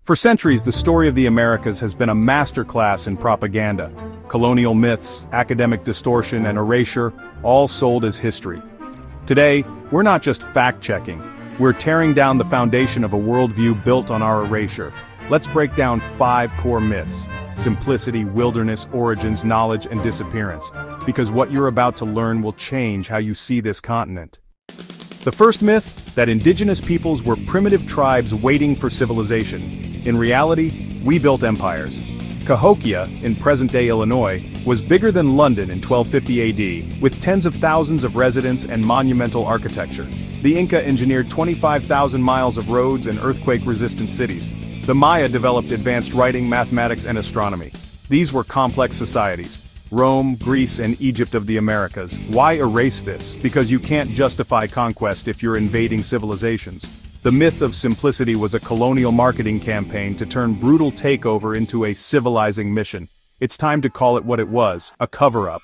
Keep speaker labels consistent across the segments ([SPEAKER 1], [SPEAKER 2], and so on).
[SPEAKER 1] For centuries, the story of the Americas has been a masterclass in propaganda. Colonial myths, academic distortion, and erasure, all sold as history. Today, we're not just fact-checking, we're tearing down the foundation of a worldview built on our erasure. Let's break down 5 core myths: simplicity, wilderness, origins, knowledge, and disappearance. Because what you're about to learn will change how you see this continent. The first myth, that indigenous peoples were primitive tribes waiting for civilization. In reality, we built empires. Cahokia, in present-day Illinois, was bigger than London in 1250 AD, with tens of thousands of residents and monumental architecture. The Inca engineered 25,000 miles of roads and earthquake-resistant cities. The Maya developed advanced writing, mathematics, and astronomy. These were complex societies. Rome, Greece, and Egypt of the Americas. Why erase this? Because you can't justify conquest if you're invading civilizations. The myth of simplicity was a colonial marketing campaign to turn brutal takeover into a civilizing mission. It's time to call it what it was, a cover-up.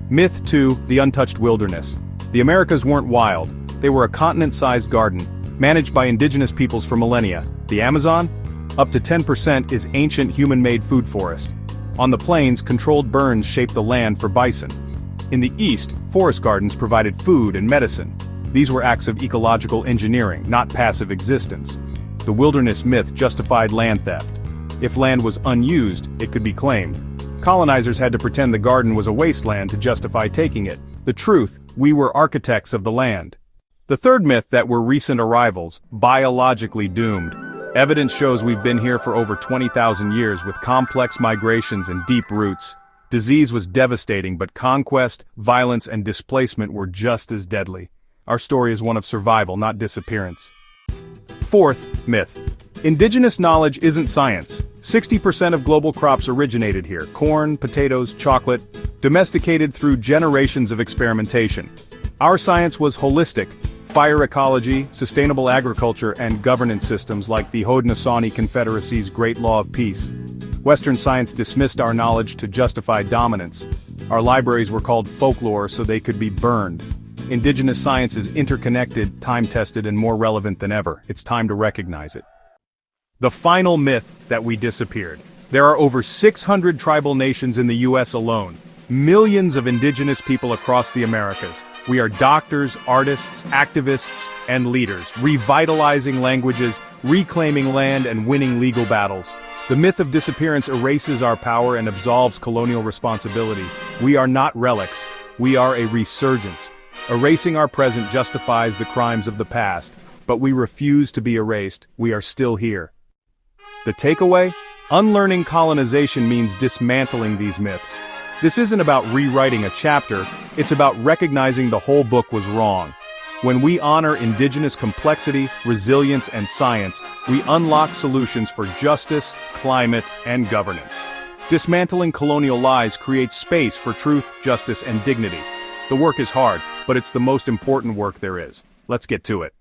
[SPEAKER 1] Myth 2, the untouched wilderness. The Americas weren't wild. They were a continent-sized garden, managed by indigenous peoples for millennia. The Amazon? Up to 10% is ancient human-made food forest. On the plains, controlled burns shaped the land for bison. In the east, forest gardens provided food and medicine. These were acts of ecological engineering, not passive existence. The wilderness myth justified land theft. If land was unused, it could be claimed. Colonizers had to pretend the garden was a wasteland to justify taking it. The truth, we were architects of the land. The third myth, that we're recent arrivals, biologically doomed. Evidence shows we've been here for over 20,000 years with complex migrations and deep roots. Disease was devastating, but conquest, violence, and displacement were just as deadly. Our story is one of survival, not disappearance. Fourth myth. Indigenous knowledge isn't science. 60% of global crops originated here: corn, potatoes, chocolate, domesticated through generations of experimentation. Our science was holistic: fire ecology, sustainable agriculture, and governance systems like the Haudenosaunee Confederacy's Great Law of Peace. Western science dismissed our knowledge to justify dominance. Our libraries were called folklore so they could be burned. Indigenous science is interconnected, time-tested, and more relevant than ever. It's time to recognize it. The final myth, that we disappeared. There are over 600 tribal nations in the US alone. Millions of indigenous people across the Americas. We are doctors, artists, activists, and leaders, revitalizing languages, reclaiming land, and winning legal battles. The myth of disappearance erases our power and absolves colonial responsibility. We are not relics. We are a resurgence. Erasing our present justifies the crimes of the past, but we refuse to be erased. We are still here. The takeaway? Unlearning colonization means dismantling these myths. This isn't about rewriting a chapter, it's about recognizing the whole book was wrong. When we honor indigenous complexity, resilience, and science, we unlock solutions for justice, climate, and governance. Dismantling colonial lies creates space for truth, justice, and dignity. The work is hard, but it's the most important work there is. Let's get to it.